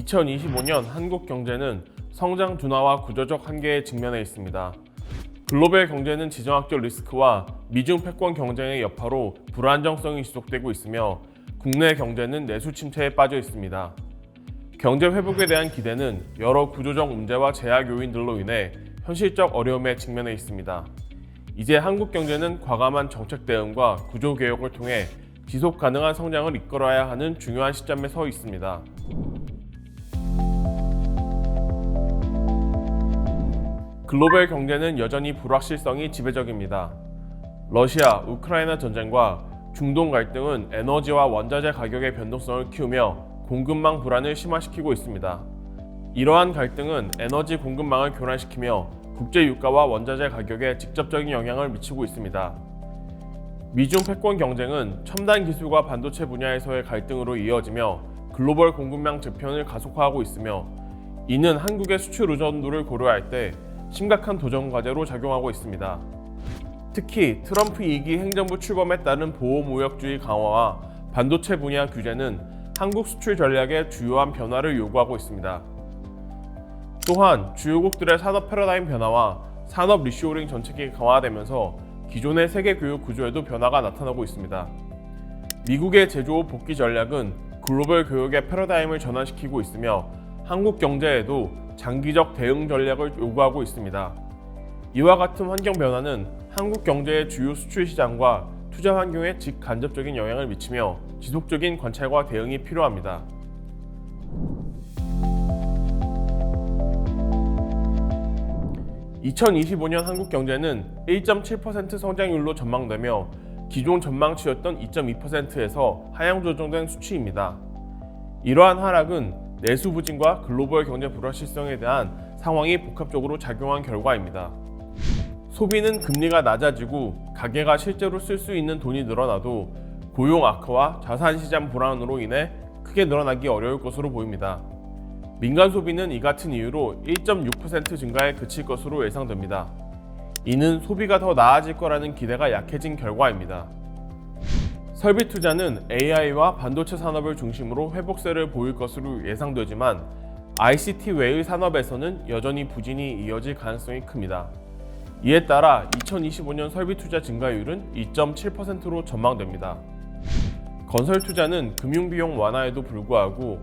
2025년 한국 경제는 성장 둔화와 구조적 한계에 직면해 있습니다. 글로벌 경제는 지정학적 리스크와 미중 패권 경쟁의 여파로 불안정성이 지속되고 있으며 국내 경제는 내수 침체에 빠져 있습니다. 경제 회복에 대한 기대는 여러 구조적 문제와 제약 요인들로 인해 현실적 어려움에 직면해 있습니다. 이제 한국 경제는 과감한 정책 대응과 구조 개혁을 통해 지속 가능한 성장을 이끌어야 하는 중요한 시점에 서 있습니다. 글로벌 경제는 여전히 불확실성이 지배적입니다. 러시아, 우크라이나 전쟁과 중동 갈등은 에너지와 원자재 가격의 변동성을 키우며 공급망 불안을 심화시키고 있습니다. 이러한 갈등은 에너지 공급망을 교란시키며 국제 유가와 원자재 가격에 직접적인 영향을 미치고 있습니다. 미중 패권 경쟁은 첨단 기술과 반도체 분야에서의 갈등으로 이어지며 글로벌 공급망 재편을 가속화하고 있으며 이는 한국의 수출 의존도를 고려할 때 심각한 도전 과제로 작용하고 있습니다. 특히 트럼프 2기 행정부 출범에 따른 보호무역주의 강화와 반도체 분야 규제는 한국 수출 전략에 주요한 변화를 요구하고 있습니다. 또한 주요국들의 산업 패러다임 변화와 산업 리쇼어링 정책이 강화되면서 기존의 세계 교육 구조에도 변화가 나타나고 있습니다. 미국의 제조업 복귀 전략은 글로벌 교육의 패러다임을 전환시키고 있으며 한국 경제에도 장기적 대응 전략을 요구하고 있습니다. 이와 같은 환경 변화는 한국 경제의 주요 수출 시장과 투자 환경에 직간접적인 영향을 미치며 지속적인 관찰과 대응이 필요합니다. (2025년) 한국 경제는 1.7% 성장률로 전망되며 기존 전망치였던 2.2%에서 하향 조정된 수치입니다. 이러한 하락은 내수 부진과 글로벌 경제 불확실성에 대한 상황이 복합적으로 작용한 결과입니다. 소비는 금리가 낮아지고 가계가 실제로 쓸 수 있는 돈이 늘어나도 고용 악화와 자산 시장 불안으로 인해 크게 늘어나기 어려울 것으로 보입니다. 민간 소비는 이 같은 이유로 1.6% 증가에 그칠 것으로 예상됩니다. 이는 소비가 더 나아질 거라는 기대가 약해진 결과입니다. 설비 투자는 AI와 반도체 산업을 중심으로 회복세를 보일 것으로 예상되지만 ICT 외의 산업에서는 여전히 부진이 이어질 가능성이 큽니다. 이에 따라 2025년 설비 투자 증가율은 2.7%로 전망됩니다. 건설 투자는 금융비용 완화에도 불구하고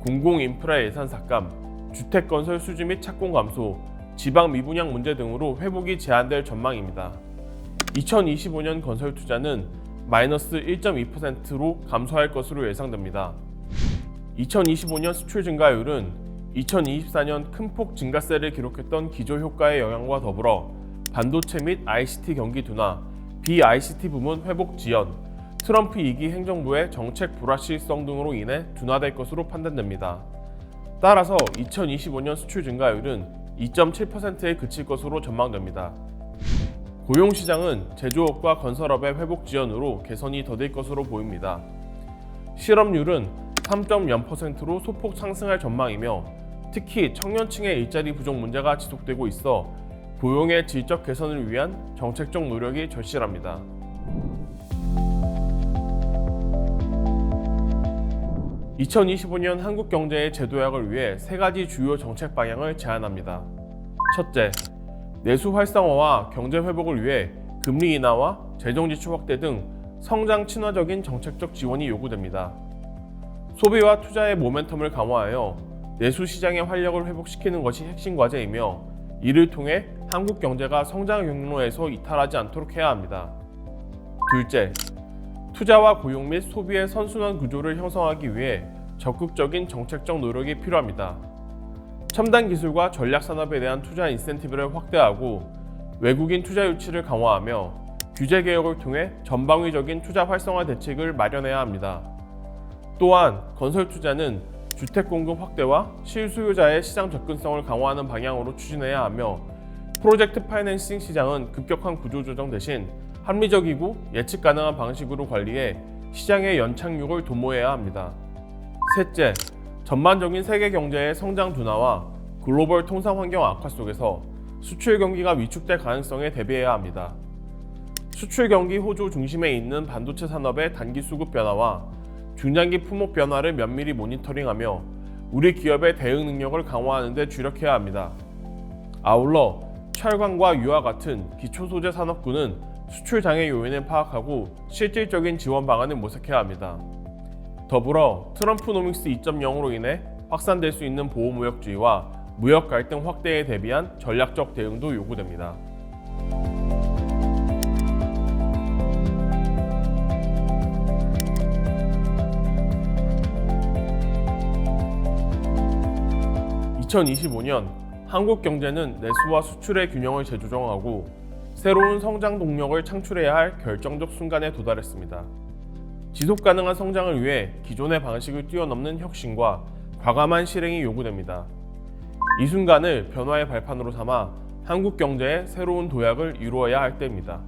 공공인프라 예산 삭감, 주택 건설 수주 및 착공 감소, 지방 미분양 문제 등으로 회복이 제한될 전망입니다. 2025년 건설 투자는 마이너스 1.2%로 감소할 것으로 예상됩니다. 2025년 수출 증가율은 2024년 큰 폭 증가세를 기록했던 기저효과의 영향과 더불어 반도체 및 ICT 경기 둔화, 비ICT 부문 회복 지연, 트럼프 2기 행정부의 정책 불확실성 등으로 인해 둔화될 것으로 판단됩니다. 따라서 2025년 수출 증가율은 2.7%에 그칠 것으로 전망됩니다. 고용시장은 제조업과 건설업의 회복 지연으로 개선이 더딜 것으로 보입니다. 실업률은 3.0%로 소폭 상승할 전망이며 특히 청년층의 일자리 부족 문제가 지속되고 있어 고용의 질적 개선을 위한 정책적 노력이 절실합니다. (2025년) 한국 경제의 재도약을 위해 세 가지 주요 정책 방향을 제안합니다. 첫째, 내수 활성화와 경제 회복을 위해 금리 인하와 재정 지출 확대 등 성장 친화적인 정책적 지원이 요구됩니다. 소비와 투자의 모멘텀을 강화하여 내수 시장의 활력을 회복시키는 것이 핵심 과제이며 이를 통해 한국 경제가 성장 경로에서 이탈하지 않도록 해야 합니다. 둘째, 투자와 고용 및 소비의 선순환 구조를 형성하기 위해 적극적인 정책적 노력이 필요합니다. 첨단 기술과 전략 산업에 대한 투자 인센티브를 확대하고 외국인 투자 유치를 강화하며 규제 개혁을 통해 전방위적인 투자 활성화 대책을 마련해야 합니다. 또한 건설 투자는 주택 공급 확대와 실수요자의 시장 접근성을 강화하는 방향으로 추진해야 하며 프로젝트 파이낸싱 시장은 급격한 구조 조정 대신 합리적이고 예측 가능한 방식으로 관리해 시장의 연착륙을 도모해야 합니다. 셋째, 전반적인 세계 경제의 성장 둔화와 글로벌 통상 환경 악화 속에서 수출 경기가 위축될 가능성에 대비해야 합니다. 수출 경기 호조 중심에 있는 반도체 산업의 단기 수급 변화와 중장기 품목 변화를 면밀히 모니터링하며 우리 기업의 대응 능력을 강화하는 데 주력해야 합니다. 아울러 철강과 유화 같은 기초소재 산업군은 수출 장애 요인을 파악하고 실질적인 지원 방안을 모색해야 합니다. 더불어 트럼프노믹스 2.0으로 인해 확산될 수 있는 보호무역주의와 무역 갈등 확대에 대비한 전략적 대응도 요구됩니다. (2025년) 한국 경제는 내수와 수출의 균형을 재조정하고 새로운 성장 동력을 창출해야 할 결정적 순간에 도달했습니다. 지속 가능한 성장을 위해 기존의 방식을 뛰어넘는 혁신과 과감한 실행이 요구됩니다. 이 순간을 변화의 발판으로 삼아 한국 경제의 새로운 도약을 이루어야 할 때입니다.